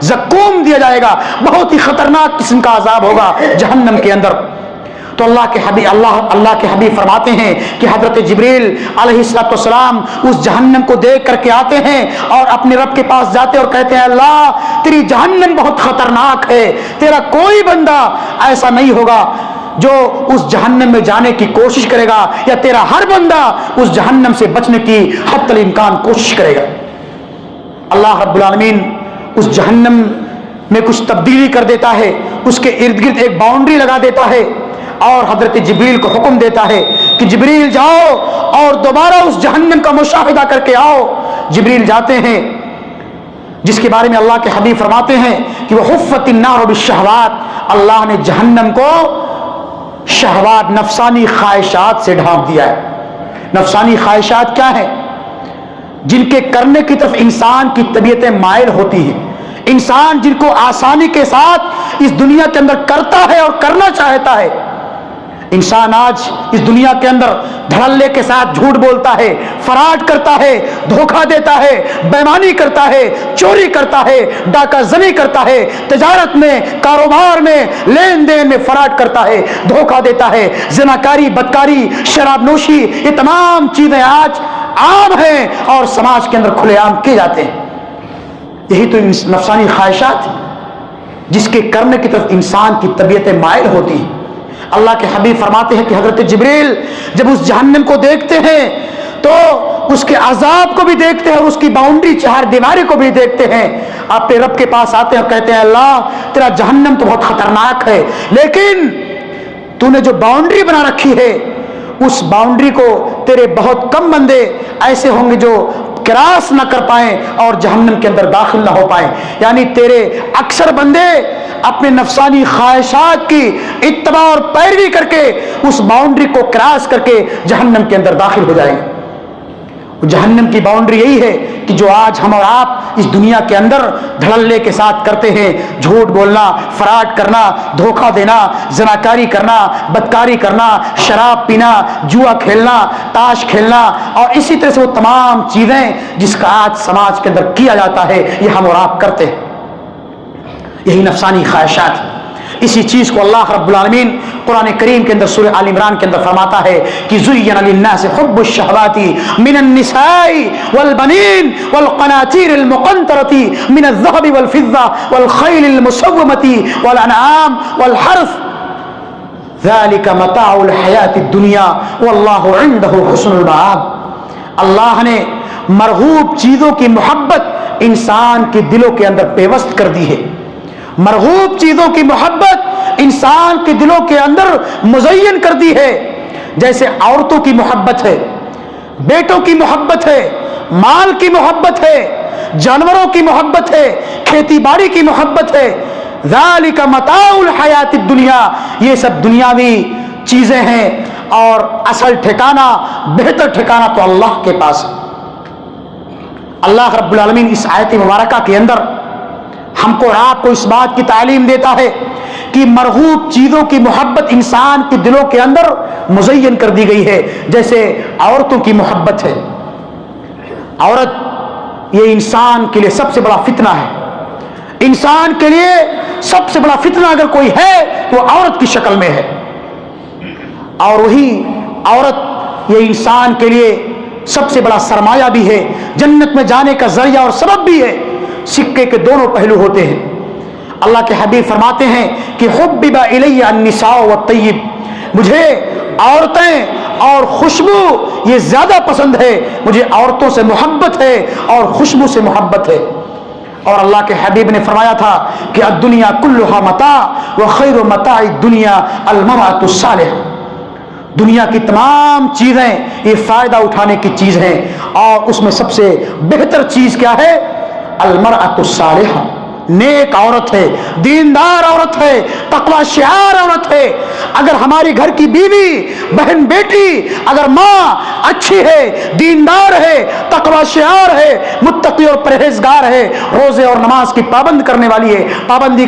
Speaker 1: زقوم دیا جائے گا۔ بہت ہی خطرناک قسم کا عذاب ہوگا جہنم کے اندر۔ تو اللہ کے حبیب فرماتے ہیں کہ حضرت جبریل علیہ السلام اس جہنم کو دیکھ کر کے آتے ہیں اور اپنے رب کے پاس جاتے اور کہتے ہیں اللہ تیری جہنم بہت خطرناک ہے، تیرا کوئی بندہ ایسا نہیں ہوگا جو اس جہنم میں جانے کی کوشش کرے گا، یا تیرا ہر بندہ اس جہنم سے بچنے کی حتی الامکان کوشش کرے گا۔ اللہ رب العالمین اس جہنم میں کچھ تبدیلی کر دیتا ہے، اس کے ارد گرد ایک باؤنڈری لگا دیتا ہے اور حضرت جبریل کو حکم دیتا ہے کہ جبریل جاؤ اور دوبارہ اس جہنم کا مشاہدہ کر کے آؤ۔ جبریل جاتے ہیں، جس کے بارے میں اللہ کے حبیب فرماتے ہیں کہ وہ حفت النار بالشہوات، اللہ نے جہنم کو شہوات، نفسانی خواہشات سے ڈھانپ دیا ہے۔ نفسانی خواہشات کیا ہیں؟ جن کے کرنے کی طرف انسان کی طبیعتیں مائل ہوتی ہیں، انسان جن کو آسانی کے ساتھ اس دنیا کے اندر کرتا ہے اور کرنا چاہتا ہے۔ انسان آج اس دنیا کے اندر دھڑلے کے ساتھ جھوٹ بولتا ہے، فراڈ کرتا ہے، دھوکہ دیتا ہے، بےایمانی کرتا ہے، چوری کرتا ہے، ڈاکہ زنی کرتا ہے، تجارت میں، کاروبار میں، لین دین میں فراڈ کرتا ہے، دھوکہ دیتا ہے، زناکاری، بدکاری، شراب نوشی، یہ تمام چیزیں آج عام ہیں اور سماج کے اندر کھلے عام کیے جاتے ہیں۔ یہی تو نفسانی خواہشات ہیں جس کے کرنے کی طرف انسان کی طبیعتیں مائل ہوتی ہیں۔ اللہ کے حبیب فرماتے ہیں کہ حضرت جبریل جب اس جہنم کو دیکھتے ہیں تو اس کے عذاب کو بھی دیکھتے ہیں اور اس کی باؤنڈری چہار دیواری کو بھی دیکھتے ہیں. آپ اپنے رب کے پاس آتے ہیں اور کہتے ہیں اللہ تیرا جہنم تو بہت خطرناک ہے، لیکن تو نے جو باؤنڈری بنا رکھی ہے اس باؤنڈری کو تیرے بہت کم بندے ایسے ہوں گے جو کراس نہ کر پائیں اور جہنم کے اندر داخل نہ ہو پائیں. یعنی تیرے اکثر بندے اپنے نفسانی خواہشات کی اتباع اور پیروی کر کے اس باؤنڈری کو کراس کر کے جہنم کے اندر داخل ہو جائیں. جہنم کی باؤنڈری یہی ہے کہ جو آج ہم اور آپ اس دنیا کے اندر دھڑلے کے ساتھ کرتے ہیں، جھوٹ بولنا، فراڈ کرنا، دھوکہ دینا، زناکاری کرنا، بدکاری کرنا، شراب پینا، جوا کھیلنا، تاش کھیلنا اور اسی طرح سے وہ تمام چیزیں جس کا آج سماج کے اندر کیا جاتا ہے، یہ ہم اور آپ کرتے ہیں. یہی نفسانی خواہشات. اسی چیز کو اللہ رب العالمین قرآن کریم کے اندر سورہ آل عمران کے اندر فرماتا ہے کہ زُيِّنَ لِلنَّاسِ حُبُّ الشَّهَوَاتِ مِنَ النِّسَاءِ وَالْبَنِينَ وَالْقَنَاطِيرِ الْمُقَنطَرَةِ مِنَ الذَّهَبِ وَالْفِضَّةِ وَالْخَيْلِ الْمُسَوَّمَةِ وَالْأَنْعَامِ وَالْحَرْثِ ذَلِكَ مَتَاعُ الْحَيَاةِ الدُّنْيَا وَاللَّهُ عِنْدَهُ حُسْنُ الْمَآبِ. اللہ نے مرغوب چیزوں کی محبت انسان کے دلوں کے اندر پیوست کر دی ہے. مرغوب چیزوں کی محبت انسان کے دلوں کے اندر مزین کر دی ہے. جیسے عورتوں کی محبت ہے، بیٹوں کی محبت ہے، مال کی محبت ہے، جانوروں کی محبت ہے، کھیتی باڑی کی محبت ہے. ذالک متاع الحیات الدنیا، یہ سب دنیاوی چیزیں ہیں اور اصل ٹھکانہ، بہتر ٹھکانہ تو اللہ کے پاس ہے. اللہ رب العالمین اس آیت مبارکہ کے اندر ہم کو اور آپ کو اس بات کی تعلیم دیتا ہے کہ مرغوب چیزوں کی محبت انسان کے دلوں کے اندر مزین کر دی گئی ہے. جیسے عورتوں کی محبت ہے. عورت یہ انسان کے لیے سب سے بڑا فتنہ ہے. انسان کے لیے سب سے بڑا فتنہ اگر کوئی ہے تو وہ عورت کی شکل میں ہے. اور وہی عورت یہ انسان کے لیے سب سے بڑا سرمایہ بھی ہے، جنت میں جانے کا ذریعہ اور سبب بھی ہے. سکے کے دونوں پہلو ہوتے ہیں. اللہ کے حبیب فرماتے ہیں کہ حبب الی النساء والطیب، مجھے عورتیں اور خوشبو یہ زیادہ پسند ہے. مجھے عورتوں سے محبت ہے اور خوشبو سے محبت ہے. اور اللہ کے حبیب نے فرمایا تھا کہ الدنیا کلھا متاع وخیر متاع الدنیا المرأة الصالحہ. دنیا کی تمام چیزیں یہ فائدہ اٹھانے کی چیز ہیں اور اس میں سب سے بہتر چیز کیا ہے؟ المرأة الصالحہ، نیک عورت ہے، دیندار عورت ہے، تقوی شعار عورت ہے. اگر ہماری گھر کی بیوی، بہن، بیٹی، اگر ماں اچھی ہے، دیندار ہے، تقوی شعار ہے، متقی اور پرہیزگار ہے، روزے اور نماز کی پابندی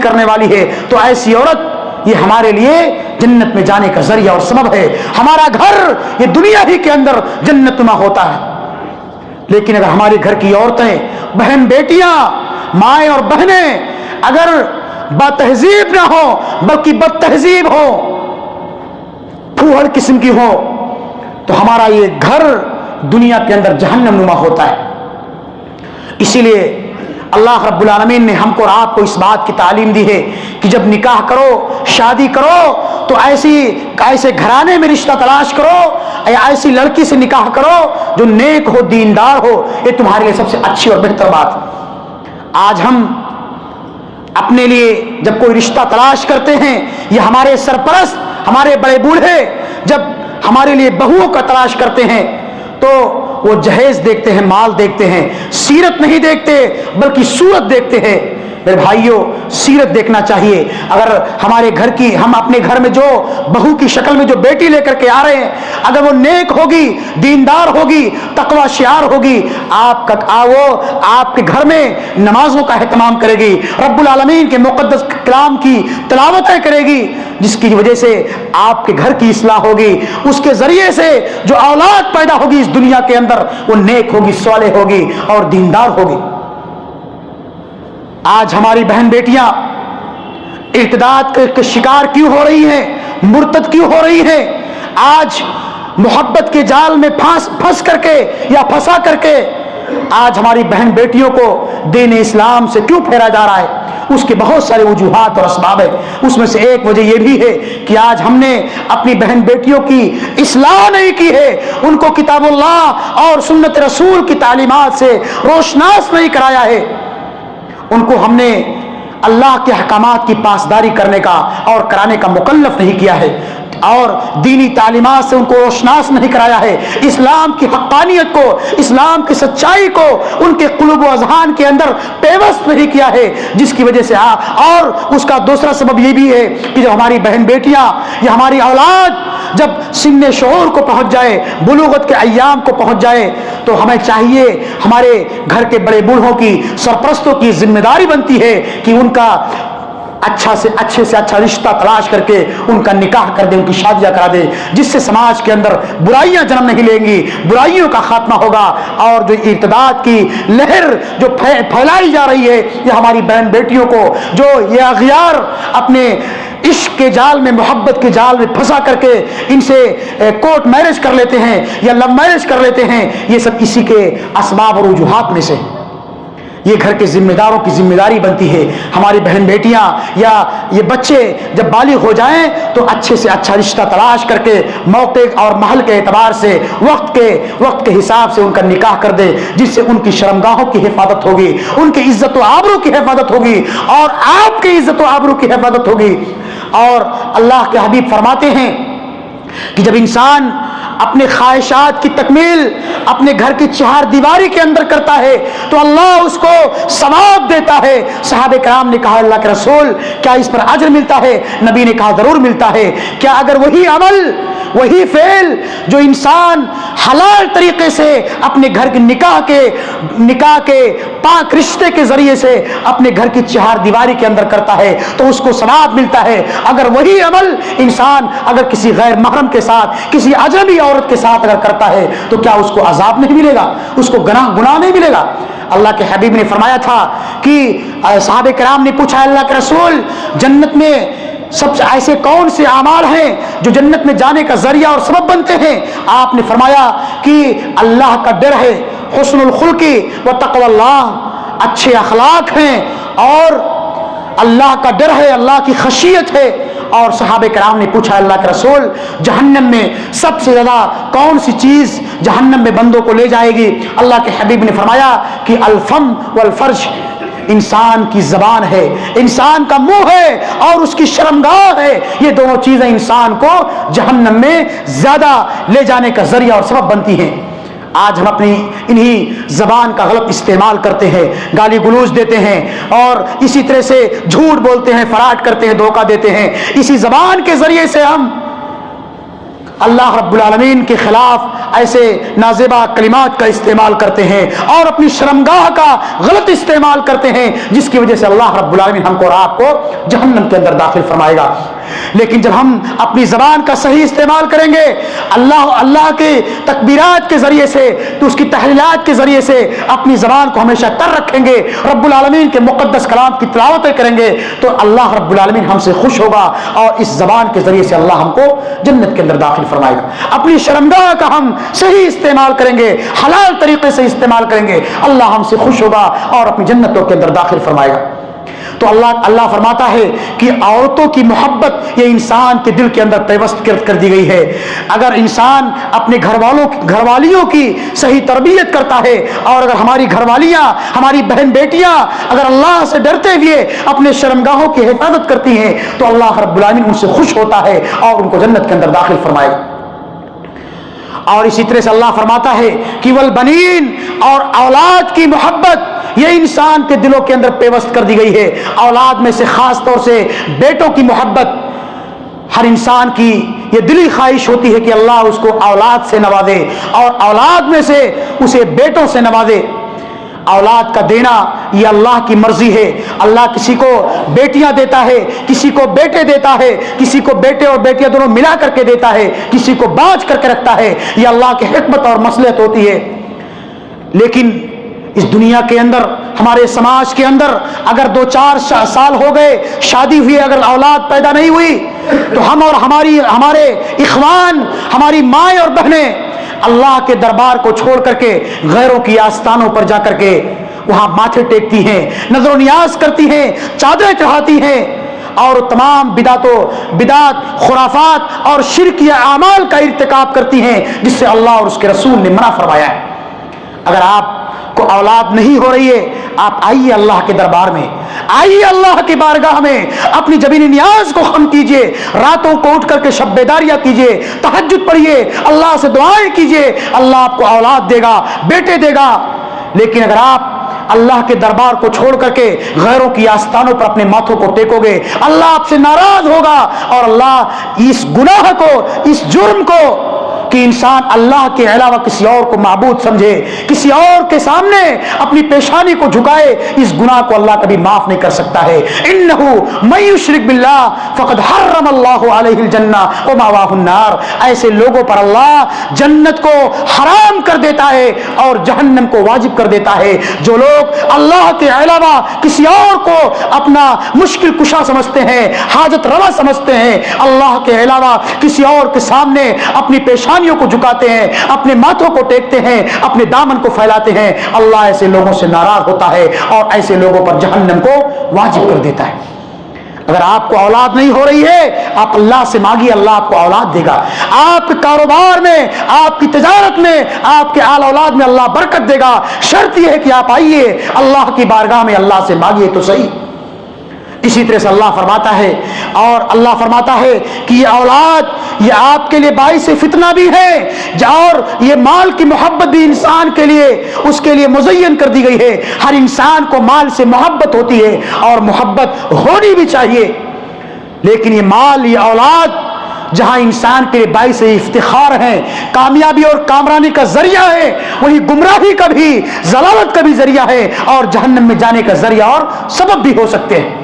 Speaker 1: کرنے والی ہے، تو ایسی عورت یہ ہمارے لیے جنت میں جانے کا ذریعہ اور سبب ہے. ہمارا گھر یہ دنیا ہی کے اندر جنت نما ہوتا ہے. لیکن اگر ہمارے گھر کی عورتیں، بہن بیٹیاں، مائیں اور بہنیں اگر باتہذیب نہ ہو بلکہ بد تہذیب ہو، پھوہڑ قسم کی ہو، تو ہمارا یہ گھر دنیا کے اندر جہنم نما ہوتا ہے. اسی لیے اللہ رب العالمین نے ہم کو اور آپ کو اس بات کی تعلیم دی ہے کہ جب نکاح کرو، شادی کرو تو ایسے گھرانے میں رشتہ تلاش کرو یا ایسی لڑکی سے نکاح کرو جو نیک ہو، دیندار ہو. یہ تمہارے لیے سب سے اچھی اور بہتر بات ہے. آج ہم اپنے لیے جب کوئی رشتہ تلاش کرتے ہیں، یہ ہمارے سرپرست، ہمارے بڑے بوڑھے جب ہمارے لیے بہوؤں کا تلاش کرتے ہیں تو وہ جہیز دیکھتے ہیں، مال دیکھتے ہیں، سیرت نہیں دیکھتے بلکہ صورت دیکھتے ہیں. میرے بھائیوں، سیرت دیکھنا چاہیے. اگر ہم اپنے گھر میں جو بہو کی شکل میں جو بیٹی لے کر کے آ رہے ہیں، اگر وہ نیک ہوگی، دیندار ہوگی، تقوی شعار ہوگی، وہ آپ کے گھر میں نمازوں کا اہتمام کرے گی، رب العالمین کے مقدس کلام کی تلاوتیں کرے گی، جس کی وجہ سے آپ کے گھر کی اصلاح ہوگی. اس کے ذریعے سے جو اولاد پیدا ہوگی اس دنیا کے اندر وہ نیک ہوگی، صالح ہوگی اور دیندار ہوگی. آج ہماری بہن بیٹیاں ارتداد کے شکار کیوں ہو رہی ہیں؟ مرتد کیوں ہو رہی ہیں؟ آج محبت کے جال میں پھنس کر کے یا پھنسا کر کے آج ہماری بہن بیٹیوں کو دین اسلام سے کیوں پھیرا جا رہا ہے؟ اس کے بہت سارے وجوہات اور اسباب ہیں. اس میں سے ایک وجہ یہ بھی ہے کہ آج ہم نے اپنی بہن بیٹیوں کی اصلاح نہیں کی ہے, ان کو کتاب اللہ اور سنت رسول کی تعلیمات سے روشناس نہیں کرایا ہے, ان کو ہم نے اللہ کے احکامات کی پاسداری کرنے کا اور کرانے کا مکلف نہیں کیا ہے, اور دینی تعلیمات سے ان کو روشناس نہیں کرایا ہے, اسلام کی حقانیت کو, اسلام کی سچائی کو ان کے قلوب و اذہان کے اندر پیوست نہیں کیا ہے, جس کی وجہ سے اور اس کا دوسرا سبب یہ بھی ہے کہ جب ہماری بہن بیٹیاں یا ہماری اولاد جب سن شعور کو پہنچ جائے, بلوغت کے ایام کو پہنچ جائے, تو ہمیں چاہیے, ہمارے گھر کے بڑے بوڑھوں کی, سرپرستوں کی ذمہ داری بنتی ہے کہ ان کا اچھے سے اچھا رشتہ تلاش کر کے ان کا نکاح کر دے, ان کی شادیاں کرا دے, جس سے سماج کے اندر برائیاں جنم نہیں لیں گی, برائیوں کا خاتمہ ہوگا, اور جو ارتداد کی لہر جو پھیلائی جا رہی ہے یہ ہماری بہن بیٹیوں کو, جو یہ اغیار اپنے عشق کے جال میں, محبت کے جال میں پھنسا کر کے ان سے کورٹ میرج کر لیتے ہیں یا لو میرج کر لیتے ہیں, یہ سب اسی کے اسباب اور وجوہات میں سے. یہ گھر کے ذمہ داروں کی ذمہ داری بنتی ہے, ہماری بہن بیٹیاں یا یہ بچے جب بالغ ہو جائیں تو اچھے سے اچھا رشتہ تلاش کر کے موقع اور محل کے اعتبار سے وقت کے حساب سے ان کا نکاح کر دے, جس سے ان کی شرمگاہوں کی حفاظت ہوگی, ان کی عزت و آبرو کی حفاظت ہوگی, اور آپ کی عزت و آبرو کی حفاظت ہوگی. اور اللہ کے حبیب فرماتے ہیں کہ جب انسان اپنے خواہشات کی تکمیل اپنے گھر کی چہار دیواری کے اندر کرتا ہے تو اللہ اس کو ثواب دیتا ہے. صحابہ کرام نے کہا اللہ کے رسول کیا اس پر اجر ملتا ہے؟ نبی نے کہا ضرور ملتا ہے. کیا اگر وہی عمل, وہی فعل جو انسان حلال طریقے سے اپنے گھر کے نکاح کے پاک رشتے کے ذریعے سے اپنے گھر کی چہار دیواری کے اندر کرتا ہے تو اس کو ثواب ملتا ہے, اگر وہی عمل انسان اگر کسی غیر محرم کے ساتھ, کسی اجنبی عورت کے ساتھ اگر کرتا ہے تو کیا اس کو عذاب نہیں ملے گا, اس کو گناہ نہیں ملے گا؟ اللہ کے حبیب نے فرمایا تھا کہ صحابہ کرام نے پوچھا اللہ کے رسول جنت میں سب سے ایسے کون سے اعمال ہیں جو جنت میں جانے کا ذریعہ اور سبب بنتے ہیں؟ آپ نے فرمایا کہ اللہ کا ڈر ہے, حسن الخلق و تقوی اللہ, اچھے اخلاق ہیں اور اللہ کا ڈر ہے, اللہ کی خشیت ہے. اور صحابہ کرام نے پوچھا اللہ کے رسول جہنم میں سب سے زیادہ کون سی چیز جہنم میں بندوں کو لے جائے گی؟ اللہ کے حبیب نے فرمایا کہ الفم والفرج, انسان کی زبان ہے, انسان کا منہ ہے اور اس کی شرمگاہ ہے, یہ دونوں چیزیں انسان کو جہنم میں زیادہ لے جانے کا ذریعہ اور سبب بنتی ہیں. آج ہم اپنی انہی زبان کا غلط استعمال کرتے ہیں, گالی گلوچ دیتے ہیں اور اسی طرح سے جھوٹ بولتے ہیں, فراڈ کرتے ہیں, دھوکہ دیتے ہیں. اسی زبان کے ذریعے سے ہم اللہ رب العالمین کے خلاف ایسے نازیبا کلمات کا استعمال کرتے ہیں اور اپنی شرمگاہ کا غلط استعمال کرتے ہیں, جس کی وجہ سے اللہ رب العالمین ہم کو اور آپ کو جہنم کے اندر داخل فرمائے گا. لیکن جب ہم اپنی زبان کا صحیح استعمال کریں گے, اللہ کے تکبیرات کے ذریعے سے, تو اس کی تحلیلات کے ذریعے سے اپنی زبان کو ہمیشہ تر رکھیں گے, رب العالمین کے مقدس کلام کی تلاوتیں کریں گے, تو اللہ رب العالمین ہم سے خوش ہوگا اور اس زبان کے ذریعے سے اللہ ہم کو جنت کے اندر داخل فرمائے گا. اپنی شرمگاہ کا ہم صحیح استعمال کریں گے, حلال طریقے سے استعمال کریں گے, اللہ ہم سے خوش ہوگا اور اپنی جنتوں کے اندر داخل فرمائے گا. تو اللہ فرماتا ہے کہ عورتوں کی محبت یہ انسان کے دل کے اندر پیوست کر دی گئی ہے. اگر انسان اپنے گھر والیوں کی صحیح تربیت کرتا ہے, اور اگر ہماری گھر والیاں, ہماری بہن بیٹیاں اگر اللہ سے ڈرتے ہوئے اپنے شرمگاہوں کی حفاظت کرتی ہیں تو اللہ رب العالمین ان سے خوش ہوتا ہے اور ان کو جنت کے اندر داخل فرمائے گا. اور اسی طرح سے اللہ فرماتا ہے کہ والبنین, اور اولاد کی محبت یہ انسان کے دلوں کے اندر پیوست کر دی گئی ہے. اولاد میں سے خاص طور سے بیٹوں کی محبت, ہر انسان کی یہ دلی خواہش ہوتی ہے کہ اللہ اس کو اولاد سے نوازے اور اولاد میں سے اسے بیٹوں سے نوازے. اولاد کا دینا یہ اللہ کی مرضی ہے. اللہ کسی کو بیٹیاں دیتا ہے, کسی کو بیٹے دیتا ہے, کسی کو بیٹے اور بیٹیاں دونوں ملا کر کے دیتا ہے, کسی کو بانٹ کر کے رکھتا ہے. یہ اللہ کی حکمت اور مصلحت ہوتی ہے. لیکن اس دنیا کے اندر, ہمارے سماج کے اندر اگر 2-4 سال ہو گئے شادی ہوئی, اگر اولاد پیدا نہیں ہوئی تو ہم اور ہمارے اخوان, ہماری مائیں اور بہنیں اللہ کے دربار کو چھوڑ کر کے غیروں کی آستانوں پر جا کر کے وہاں ماتھے ٹیکتی ہیں، نظر و نیاز کرتی ہیں، چادریں چڑھاتی ہیں اور تمام بدعات، خرافات اور شرک یا اعمال کا ارتکاب کرتی ہیں جس سے اللہ اور اس کے رسول نے منع فرمایا ہے۔ اگر آپ کو اولاد نہیں ہو رہی ہے، آپ آئیے اللہ کے دربار میں، آئیے اللہ کی بارگاہ میں، اپنی جبینی نیاز کو ختم کیجئے، راتوں کو اٹھ کر کے شب بیداریاں کیجئے، تہجد پڑھیے، اللہ سے دعائیں کیجئے، اللہ آپ کو اولاد دے گا، بیٹے دے گا۔ لیکن اگر آپ اللہ کے دربار کو چھوڑ کر کے غیروں کی آستانوں پر اپنے ماتھوں کو ٹیکو گے، اللہ آپ سے ناراض ہوگا، اور اللہ اس گناہ کو، اس جرم کو کہ انسان اللہ کے علاوہ کسی اور کو معبود سمجھے، کسی اور کے سامنے اپنی پیشانی کو جھکائے، اس گناہ کو اللہ کبھی معاف نہیں کر سکتا ہے۔ انہ من یشرک باللہ فقد حرم اللہ علیہ الجنہ ومأواہ النار، ایسے لوگوں پر اللہ جنت کو حرام کر دیتا ہے اور جہنم کو واجب کر دیتا ہے۔ جو لوگ اللہ کے علاوہ کسی اور کو اپنا مشکل کشا سمجھتے ہیں، حاجت روا سمجھتے ہیں، اللہ کے علاوہ کسی اور کے سامنے اپنی پیشانی کو جھکاتے ہیں، اپنے ماتھوں کو ٹیکتے ہیں، اپنے دامن کو پھیلاتے ہیں، اللہ ایسے لوگوں سے ناراض ہوتا ہے اور ایسے لوگوں پر جہنم کو واجب کر دیتا ہے۔ اگر آپ کو اولاد نہیں ہو رہی ہے، آپ اللہ سے مانگیے، اللہ آپ کو اولاد دے گا۔ آپ کے کاروبار میں، آپ کی تجارت میں، آپ کے آل اولاد میں اللہ برکت دے گا۔ شرط یہ ہے کہ آپ آئیے اللہ کی بارگاہ میں، اللہ سے مانگیے تو صحیح۔ اسی طرح سے اللہ فرماتا ہے، اور اللہ فرماتا ہے کہ یہ اولاد یہ آپ کے لیے باعث فتنہ بھی ہے، اور یہ مال کی محبت بھی انسان کے لیے، اس کے لیے مزین کر دی گئی ہے۔ ہر انسان کو مال سے محبت ہوتی ہے اور محبت ہونی بھی چاہیے، لیکن یہ مال، یہ اولاد جہاں انسان کے لیے باعث افتخار ہے، کامیابی اور کامرانی کا ذریعہ ہے، وہی گمراہی کا بھی، ضلالت کا بھی ذریعہ ہے، اور جہنم میں جانے کا ذریعہ اور سبب بھی ہو سکتے ہیں۔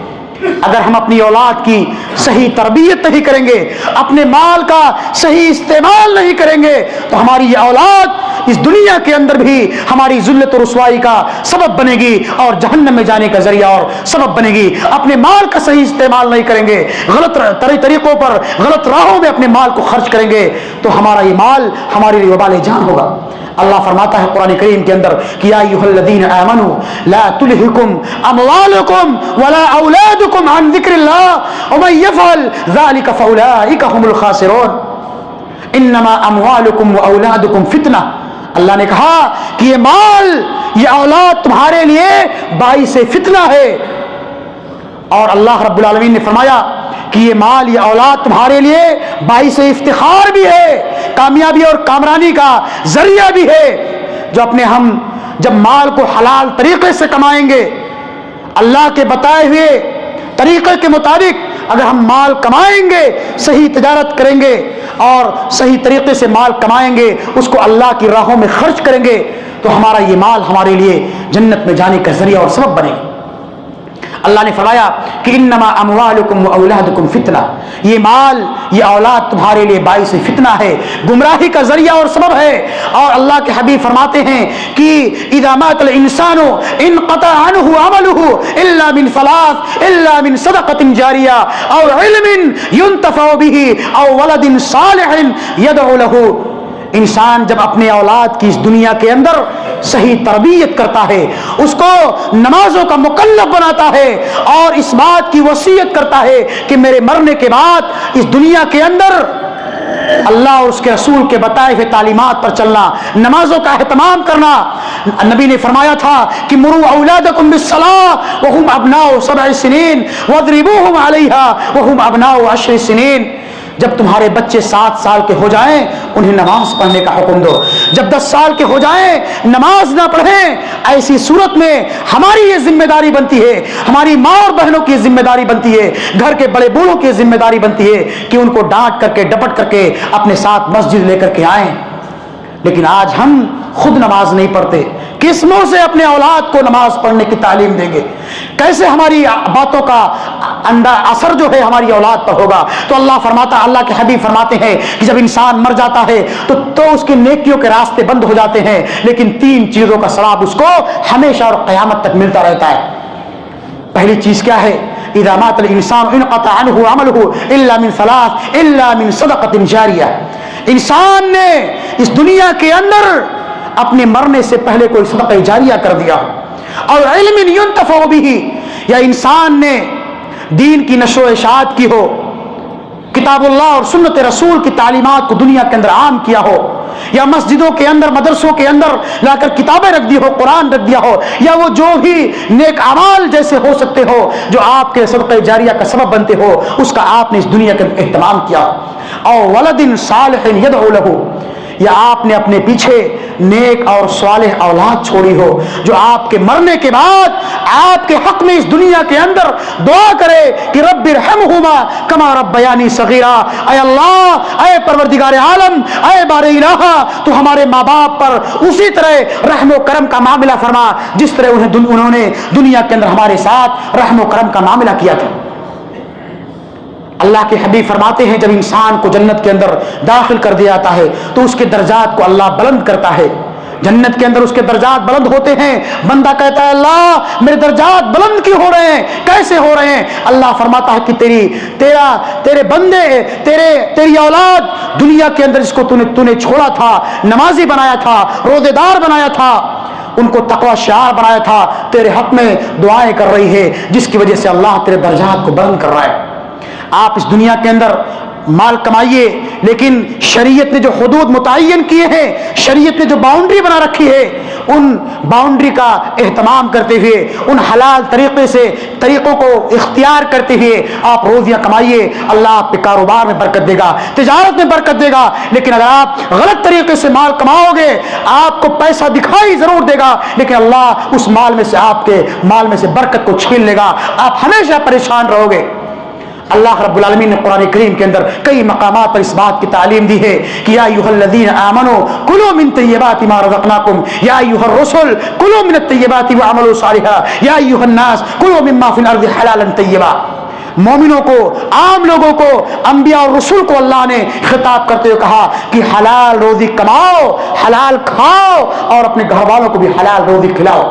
Speaker 1: اگر ہم اپنی اولاد کی صحیح تربیت نہیں کریں گے، اپنے مال کا صحیح استعمال نہیں کریں گے، تو ہماری یہ اولاد اس دنیا کے اندر بھی ہماری ذلت و رسوائی کا سبب بنے گی اور جہنم میں جانے کا ذریعہ اور سبب بنے گی۔ اپنے مال کا صحیح استعمال نہیں کریں گے، غلط طریقوں پر، غلط راہوں میں اپنے مال کو خرچ کریں گے، تو ہمارا یہ مال ہمارے لیے وبال جان ہوگا۔ اللہ فرماتا ہے قرآن کریم کے اندر کہ یا ایھا الذین آمنوا لا تلہکم اموالکم ولا اولادکم عن ذکر اللہ ومن یفعل ذلک فاولئک هم الخاسرون انما اموالکم واولادکم فتنہ۔ اللہ نے کہا کہ یہ مال، یہ اولاد تمہارے لیے باعث فتنہ ہے، اور اللہ رب العالمین نے فرمایا کہ یہ مال، یہ اولاد تمہارے لیے باعث افتخار بھی ہے، کامیابی اور کامرانی کا ذریعہ بھی ہے۔ جب مال کو حلال طریقے سے کمائیں گے، اللہ کے بتائے ہوئے طریقے کے مطابق اگر ہم مال کمائیں گے، صحیح تجارت کریں گے اور صحیح طریقے سے مال کمائیں گے، اس کو اللہ کی راہوں میں خرچ کریں گے، تو ہمارا یہ مال ہمارے لیے جنت میں جانے کا ذریعہ اور سبب بنے گا۔ اللہ نے فرمایا کہ انما اموالکم واولادکم فتنہ، یہ مال، یہ اولاد تمہارے لیے باعث فتنہ ہے، گمراہی کا ذریعہ اور سبب ہے۔ اور اللہ کے حبیب فرماتے ہیں کہ اذا مات الانسان انقطع عنہ عمله الا من ثلاث، الا من صدقۃ جاریہ او علم ينتفع به او ولد صالح يدعو له۔ انسان جب اپنے اولاد کی اس دنیا کے اندر صحیح تربیت کرتا ہے، اس کو نمازوں کا مکلف بناتا ہے اور اس بات کی وصیت کرتا ہے کہ میرے مرنے کے بعد اس دنیا کے اندر اللہ اور اس کے رسول کے بتائے ہوئے تعلیمات پر چلنا، نمازوں کا اہتمام کرنا۔ نبی نے فرمایا تھا کہ مروا اولادکم بالصلاۃ وهم ابناء 7 سنین واضربوهم علیہا وهم ابناء 10 سنین۔ جب تمہارے بچے 7 سال کے ہو جائیں انہیں نماز پڑھنے کا حکم دو، جب 10 سال کے ہو جائیں نماز نہ پڑھیں، ایسی صورت میں ہماری یہ ذمہ داری بنتی ہے، ہماری ماں اور بہنوں کی ذمہ داری بنتی ہے، گھر کے بڑے بوڑھوں کی ذمہ داری بنتی ہے کہ ان کو ڈانٹ کر کے، ڈپٹ کر کے اپنے ساتھ مسجد لے کر کے آئیں۔ لیکن آج ہم خود نماز نہیں پڑھتے، کس منہ سے اپنے اولاد کو نماز پڑھنے کی تعلیم دیں گے؟ کیسے ہماری باتوں کا اثر جو ہے ہماری اولاد پر ہوگا؟ تو اللہ فرماتا، اللہ کے حبیب فرماتے ہیں کہ جب انسان مر جاتا ہے تو اس کی نیکیوں کے راستے بند ہو جاتے ہیں، لیکن 3 چیزوں کا ثواب اس کو ہمیشہ اور قیامت تک ملتا رہتا ہے۔ پہلی چیز کیا ہے؟ اذا مات الانسان انقطع عنہ عمله الا من 3 الا من صدقۃ جاریہ۔ انسان نے اس دنیا کے اندر اپنے مرنے سے پہلے کوئی صدقہ جاریہ کر دیا، اور علم ينتفع به، یا انسان نے دین کی نشر و اشاعت کی ہو، کتاب اللہ اور سنت رسول کی تعلیمات کو دنیا کے اندر عام کیا ہو، یا مسجدوں کے اندر مدرسوں کے اندر لا کر کتابیں رکھ دی ہو، قرآن رکھ دیا ہو، یا وہ جو بھی نیک اعمال جیسے ہو سکتے ہو جو آپ کے صدقہ جاریہ کا سبب بنتے ہو، اس کا آپ نے اس دنیا کے اندر اہتمام کیا، او ولد صالح يدعو له، یا آپ نے اپنے پیچھے نیک اور صالح اولاد چھوڑی ہو جو آپ کے مرنے کے بعد آپ کے حق میں اس دنیا کے اندر دعا کرے کہ رب ارحمہما کما ربیانی صغیرا، اے اللہ، اے پروردگار عالم، اے بار الہ، تو ہمارے ماں باپ پر اسی طرح رحم و کرم کا معاملہ فرما جس طرح انہوں نے دنیا کے اندر ہمارے ساتھ رحم و کرم کا معاملہ کیا تھا۔ اللہ کے حبیب فرماتے ہیں جب انسان کو جنت کے اندر داخل کر دیا جاتا ہے تو اس کے درجات کو اللہ بلند کرتا ہے، جنت کے اندر اس کے درجات بلند ہوتے ہیں، بندہ کہتا ہے اللہ میرے درجات بلند کیوں ہو رہے ہیں، کیسے ہو رہے ہیں؟ اللہ فرماتا ہے کہ تیرے بندے، تیری اولاد دنیا کے اندر جس کو تو نے چھوڑا تھا، نمازی بنایا تھا، روزے دار بنایا تھا، ان کو تقوی شعار بنایا تھا، تیرے حق میں دعائیں کر رہی ہے، جس کی وجہ سے اللہ تیرے درجات کو بلند کر رہا ہے۔ آپ اس دنیا کے اندر مال کمائیے، لیکن شریعت نے جو حدود متعین کیے ہیں، شریعت نے جو باؤنڈری بنا رکھی ہے، ان باؤنڈری کا اہتمام کرتے ہوئے، ان حلال طریقوں کو اختیار کرتے ہوئے آپ روزیاں کمائیے، اللہ آپ کے کاروبار میں برکت دے گا، تجارت میں برکت دے گا۔ لیکن اگر آپ غلط طریقے سے مال کماؤ گے، آپ کو پیسہ دکھائی ضرور دے گا، لیکن اللہ اس مال میں سے، آپ کے مال میں سے برکت کو چھین لے گا، آپ ہمیشہ پریشان رہو گے۔ اللہ رب العالمین نے قرآن کریم کے اندر کئی مقامات پر اس بات کی تعلیم دی ہے کہ یا ایھا الذین آمنوا کلوا من طیبات ما رزقناکم، یا ایھا الرسل کلوا من الطیبات واعملوا صالحا، یا ایھا الناس کلوا مما فی الارض حلالا طیبا۔ مومنوں کو، عام لوگوں کو، انبیاء اور رسول کو اللہ نے خطاب کرتے ہوئے کہا کہ حلال روزی کماؤ، حلال کھاؤ، اور اپنے گھر والوں کو بھی حلال روزی کھلاؤ۔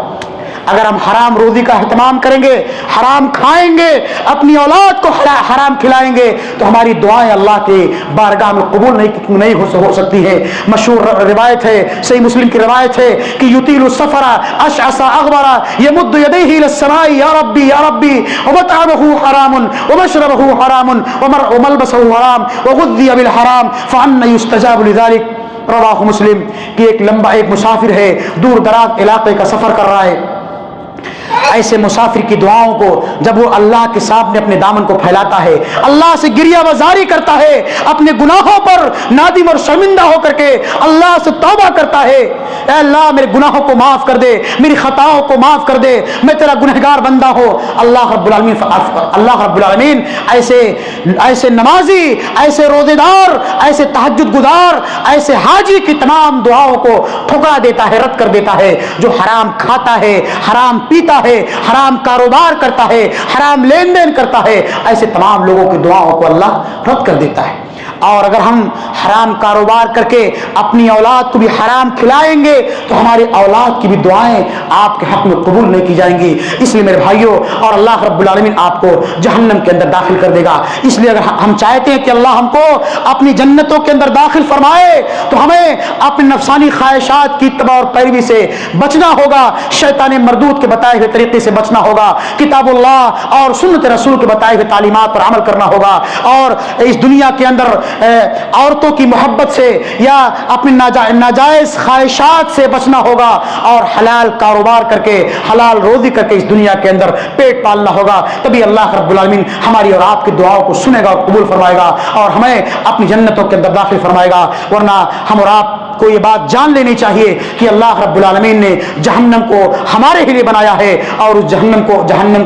Speaker 1: اگر ہم حرام روزی کا اہتمام کریں گے، حرام کھائیں گے، اپنی اولاد کو حرام کھلائیں گے، تو ہماری دعائیں اللہ کے بارگاہ میں قبول نہیں ہو سکتی ہے۔ مشہور روایت ہے، صحیح مسلم کی روایت ہے کہ یطیل السفر اشعث اغبر یمد یدیہ الی السماء یا ربی یا ربی ومطعمہ حرام ومشربہ حرام وملبسہ حرام وغذی بالحرام فأنی یستجاب لذلک۔ رواہ مسلم۔ کہ ایک مسافر ہے، دور دراز علاقے کا سفر کر رہا ہے، ایسے مسافر کی دعاؤں کو جب وہ اللہ کے سامنے اپنے دامن کو پھیلاتا ہے، اللہ سے گریہ وزاری کرتا ہے، اپنے گناہوں پر نادم اور شرمندہ ہو کر کے اللہ سے توبہ کرتا ہے، اے اللہ میرے گناہوں کو معاف کر دے، میری خطاؤں کو معاف کر دے، میں تیرا گنہگار بندہ ہو، اللہ رب العالمین ایسے نمازی، ایسے روزے دار، ایسے تہجد گزار، ایسے حاجی کی تمام دعاؤں کو ٹھکرا دیتا ہے، رد کر دیتا ہے۔ جو حرام کھاتا ہے، حرام پیتا ہے، حرام کاروبار کرتا ہے، حرام لین دین کرتا ہے، ایسے تمام لوگوں کی دعاؤں کو اللہ رد کر دیتا ہے۔ اور اگر ہم حرام کاروبار کر کے اپنی اولاد کو بھی حرام کھلائیں گے تو ہماری اولاد کی بھی دعائیں آپ کے حق میں قبول نہیں کی جائیں گی۔ اس لیے میرے بھائیوں، اور اللہ رب العالمین آپ کو جہنم کے اندر داخل کر دے گا۔ اس لیے اگر ہم چاہتے ہیں کہ اللہ ہم کو اپنی جنتوں کے اندر داخل فرمائے تو ہمیں اپنے نفسانی خواہشات کی اتباع اور پیروی سے بچنا ہوگا، شیطان مردود کے بتائے ہوئے طریقے سے بچنا ہوگا، کتاب اللہ اور سنت رسول کے بتائے ہوئے تعلیمات پر عمل کرنا ہوگا، اور اس دنیا کے اندر عورتوں کی محبت سے یا اپنی ناجائز خواہشات سے بچنا ہوگا، اور حلال کاروبار کر کے، حلال روزی کر کے اس دنیا کے اندر پیٹ پالنا ہوگا۔ تبھی اللہ رب العالمین ہماری اور آپ کی دعاؤں کو سنے گا اور قبول فرمائے گا، اور ہمیں اپنی جنتوں کے اندر داخل فرمائے گا۔ ورنہ ہم اور آپ کو یہ بات جان لینی چاہیے کہ اللہ رب العالمین نے جہنم کو ہمارے لیے بنایا ہے، اور اس جہنم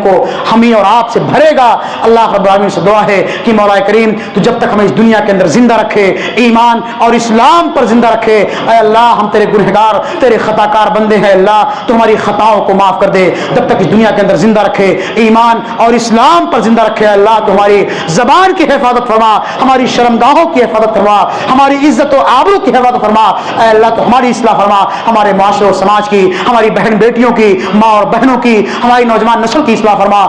Speaker 1: کو ہمیں اور آپ سے بھرے گا۔ اللہ رب العالمین سے دعا ہے کہ مولا کریم تو جب تک ہمیں اس دنیا کے اندر زندہ رکھے، ایمان اور اسلام پر زندہ رکھے، اے اللہ ہم تیرے گنہگار، تیرے خطا کار بندے ہیں، اللہ تو ہماری خطاؤں کو معاف کر دے۔ جب تک اس دنیا کے اندر زندہ رکھے، ایمان اور اسلام پر زندہ رکھے، اللہ تو ہماری زبان کی حفاظت فرما، ہماری شرمگاہوں کی حفاظت فرما، ہماری عزت و آبرو کی حفاظت فرما، اے اللہ تو ہماری اصلاح فرما، ہمارے معاشرے اور سماج کی، ہماری بہن بیٹیوں کی، ماں اور بہنوں کی، ہماری نوجوان نسل کی اصلاح فرما۔